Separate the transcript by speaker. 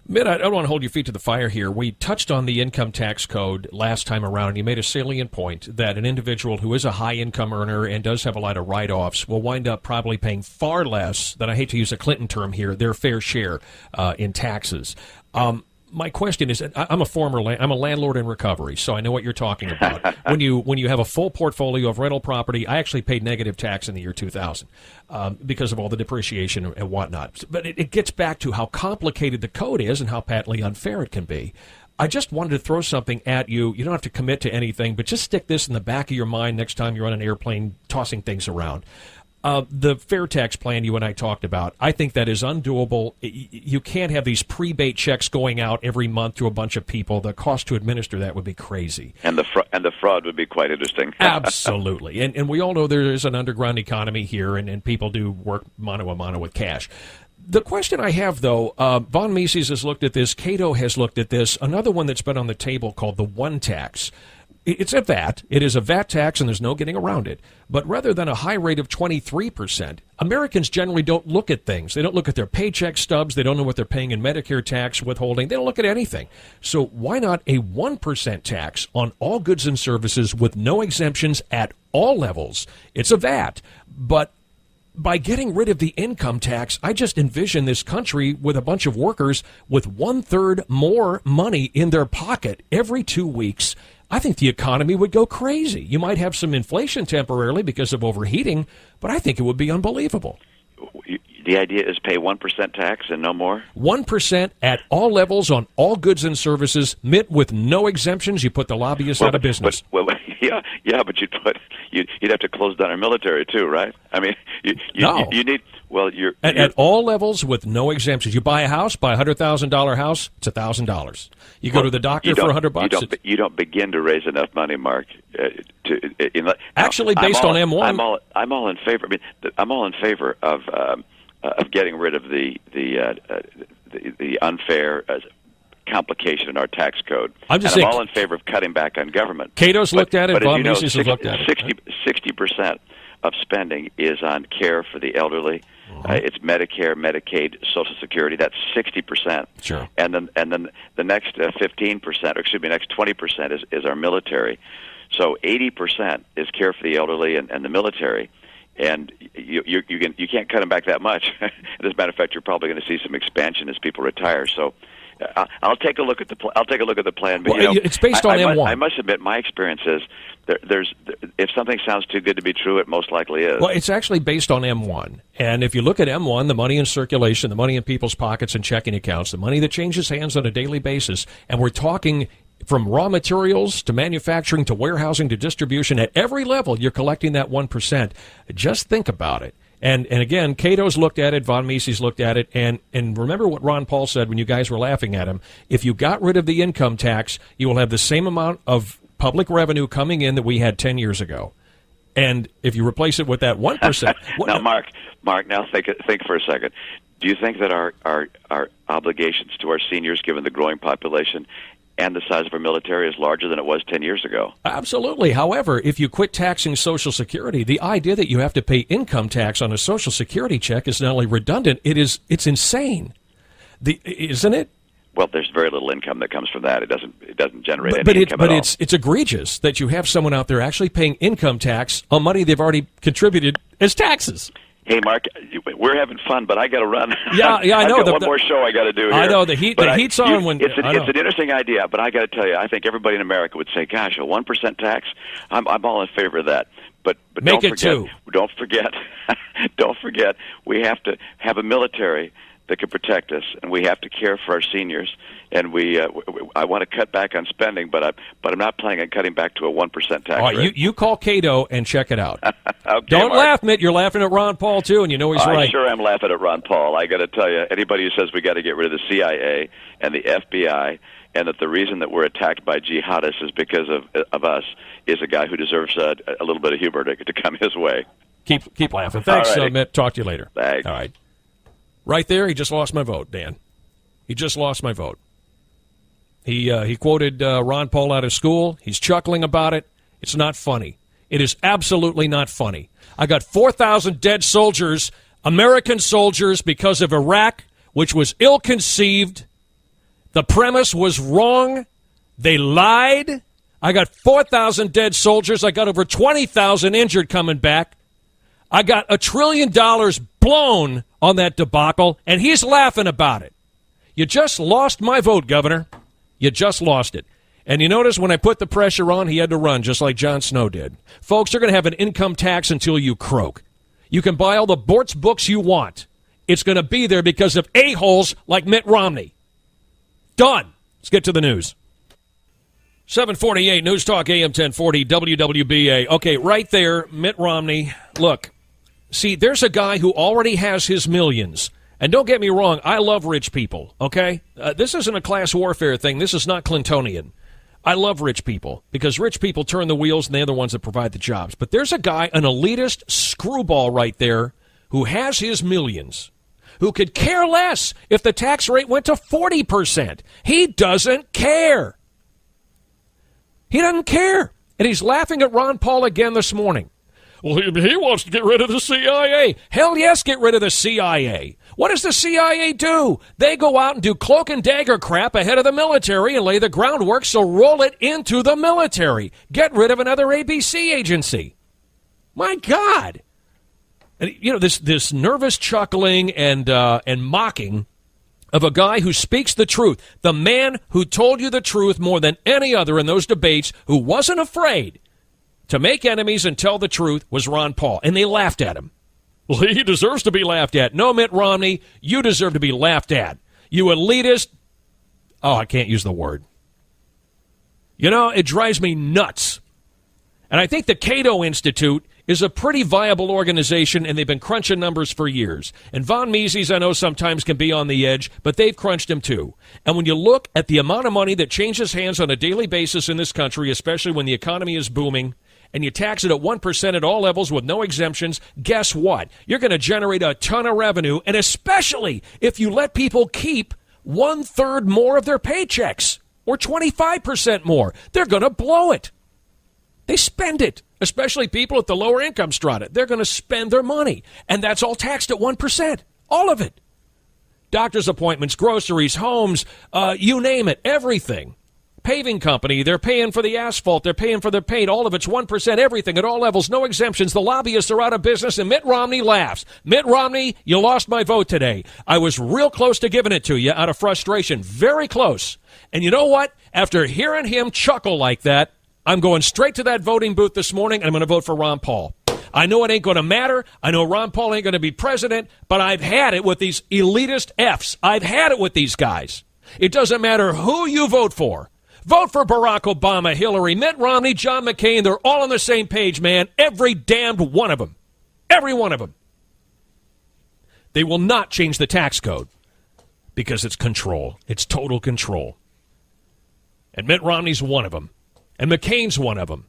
Speaker 1: Mitt, I don't want to hold your feet to the fire here. We touched on the income tax code last time around, and you made a salient point that an individual who is a high-income earner and does have a lot of write-offs will wind up probably paying far less than, I hate to use a Clinton term here, their fair share in taxes. My question is, I'm a landlord in recovery, so I know what you're talking about. When you have a full portfolio of rental property, I actually paid negative tax in the year 2000 because of all the depreciation and whatnot. But it gets back to how complicated the code is and how patently unfair it can be. I just wanted to throw something at you. You don't have to commit to anything, but just stick this in the back of your mind next time you're on an airplane tossing things around. The fair tax plan you and I talked about, I think that is undoable. You can't have these prebate checks going out every month to a bunch of people. The cost to administer that would be crazy.
Speaker 2: And the fraud would be quite interesting.
Speaker 1: Absolutely. And we all know there is an underground economy here, and people do work mano a mano with cash. The question I have, though, Von Mises has looked at this, Cato has looked at this, another one that's been on the table called the one tax. It's a VAT. It is a VAT tax, and there's no getting around it. But rather than a high rate of 23%, Americans generally don't look at things. They don't look at their paycheck stubs. They don't know what they're paying in Medicare tax withholding. They don't look at anything. So why not a 1% tax on all goods and services with no exemptions at all levels? It's a VAT, but by getting rid of the income tax, I just envision this country with a bunch of workers with 1/3 more money in their pocket every 2 weeks. I think the economy would go crazy. You might have some inflation temporarily because of overheating, but I think it would be unbelievable.
Speaker 2: The idea is pay 1% tax and no more?
Speaker 1: 1% at all levels on all goods and services, Mitt, with no exemptions. You put the lobbyists out of business.
Speaker 2: But you'd have to close down our military too, right? I mean, you need. Well,
Speaker 1: at all levels with no exemptions. You buy a house, buy $100,000 house, it's $1,000. You go to the doctor for $100.
Speaker 2: You don't begin to raise enough money, Mark.
Speaker 1: Actually, based on M1,
Speaker 2: I'm all in favor. I mean, I'm all in favor of getting rid of the unfair complication in our tax code. I'm all in favor of cutting back on government.
Speaker 1: Cato's looked at it. Von Mises has looked at it.
Speaker 2: 60% of spending is on care for the elderly. It's Medicare, Medicaid, Social Security. That's 60%.
Speaker 1: Sure.
Speaker 2: And then the next 15%, or excuse me, next 20% is our military. So 80% is care for the elderly and the military. And you can't cut them back that much. As a matter of fact, you're probably going to see some expansion as people retire. So I'll take a look at the plan. But
Speaker 1: it's based on M1.
Speaker 2: I must admit, my experience is if something sounds too good to be true, it most likely is.
Speaker 1: Well, it's actually based on M1. And if you look at M1, the money in circulation, the money in people's pockets and checking accounts, the money that changes hands on a daily basis, and we're talking from raw materials to manufacturing to warehousing to distribution, at every level you're collecting that 1%. Just think about it. And again, Cato's looked at it, Von Mises looked at it, and remember what Ron Paul said when you guys were laughing at him. If you got rid of the income tax, you will have the same amount of public revenue coming in that we had 10 years ago. And if you replace it with that 1%...
Speaker 2: Now, Mark, now think for a second. Do you think that our obligations to our seniors, given the growing population and the size of our military, is larger than it was 10 years ago?
Speaker 1: Absolutely. However, if you quit taxing Social Security, the idea that you have to pay income tax on a Social Security check is not only redundant, it's insane. Isn't it?
Speaker 2: Well, there's very little income that comes from that. It doesn't generate any income at all.
Speaker 1: But it's egregious that you have someone out there actually paying income tax on money they've already contributed as taxes.
Speaker 2: Hey, Mark, we're having fun, but I got to run.
Speaker 1: Yeah, I know.
Speaker 2: I've got one more show I got to do here.
Speaker 1: I know the heat's on when
Speaker 2: it's an interesting idea, but I got to tell you, I think everybody in America would say, "Gosh, a 1% tax, I'm all in favor of that." But
Speaker 1: make it two.
Speaker 2: Don't forget, we have to have a military that can protect us, and we have to care for our seniors. And I want to cut back on spending, but I'm not planning on cutting back to a 1% tax rate.
Speaker 1: You call Cato and check it out.
Speaker 2: Okay,
Speaker 1: Don't
Speaker 2: Mark.
Speaker 1: laugh, Mitt. You're laughing at Ron Paul too, and you know he's right.
Speaker 2: I sure am laughing at Ron Paul. I got to tell you, anybody who says we got to get rid of the CIA and the FBI, and that the reason that we're attacked by jihadists is because of us, is a guy who deserves a little bit of humor to come his way.
Speaker 1: Keep laughing. Thanks, Mitt. Talk to you later.
Speaker 2: Thanks.
Speaker 1: All right. Right there, he just lost my vote, Dan. He just lost my vote. He quoted Ron Paul out of school. He's chuckling about it. It's not funny. It is absolutely not funny. I got 4,000 dead soldiers, American soldiers, because of Iraq, which was ill-conceived. The premise was wrong. They lied. I got 4,000 dead soldiers. I got over 20,000 injured coming back. I got $1 trillion blown on that debacle, and he's laughing about it. You just lost my vote, Governor. You just lost it. And you notice when I put the pressure on, he had to run, just like Jon Snow did. Folks, you're going to have an income tax until you croak. You can buy all the Bortz books you want. It's going to be there because of a-holes like Mitt Romney. Done. Let's get to the news. 748 News Talk AM 1040 WWBA. Okay, right there, Mitt Romney. Look, see, there's a guy who already has his millions. And don't get me wrong, I love rich people, okay? This isn't a class warfare thing. This is not Clintonian. I love rich people because rich people turn the wheels and they're the ones that provide the jobs. But there's a guy, an elitist screwball right there, who has his millions, who could care less if the tax rate went to 40%. He doesn't care. He doesn't care. And he's laughing at Ron Paul again this morning. Well, he wants to get rid of the CIA. Hell yes, get rid of the CIA. What does the CIA do? They go out and do cloak and dagger crap ahead of the military and lay the groundwork, so roll it into the military. Get rid of another ABC agency. My God. And, you know, this nervous chuckling and mocking of a guy who speaks the truth, the man who told you the truth more than any other in those debates, who wasn't afraid to make enemies and tell the truth, was Ron Paul. And they laughed at him. Well, he deserves to be laughed at. No, Mitt Romney, you deserve to be laughed at. You elitist. Oh, I can't use the word. You know, it drives me nuts. And I think the Cato Institute is a pretty viable organization, and they've been crunching numbers for years. And Von Mises, I know, sometimes can be on the edge, but they've crunched them too. And when you look at the amount of money that changes hands on a daily basis in this country, especially when the economy is booming, and you tax it at 1% at all levels with no exemptions, guess what? You're going to generate a ton of revenue, and especially if you let people keep 1/3 more of their paychecks or 25% more. They're going to blow it. They spend it, especially people at the lower income strata. They're going to spend their money, and that's all taxed at 1%, all of it. Doctor's appointments, groceries, homes, you name it, everything. Paving company, they're paying for the asphalt, they're paying for their paint, all of it's 1%, everything at all levels, no exemptions. The lobbyists are out of business, and Mitt Romney laughs. Mitt Romney, you lost my vote today. I was real close to giving it to you out of frustration, very close. And you know what? After hearing him chuckle like that, I'm going straight to that voting booth this morning, and I'm going to vote for Ron Paul. I know it ain't going to matter. I know Ron Paul ain't going to be president, but I've had it with these elitist Fs. I've had it with these guys. It doesn't matter who you vote for. Vote for Barack Obama, Hillary, Mitt Romney, John McCain. They're all on the same page, man. Every damned one of them. Every one of them. They will not change the tax code because it's control. It's total control. And Mitt Romney's one of them. And McCain's one of them.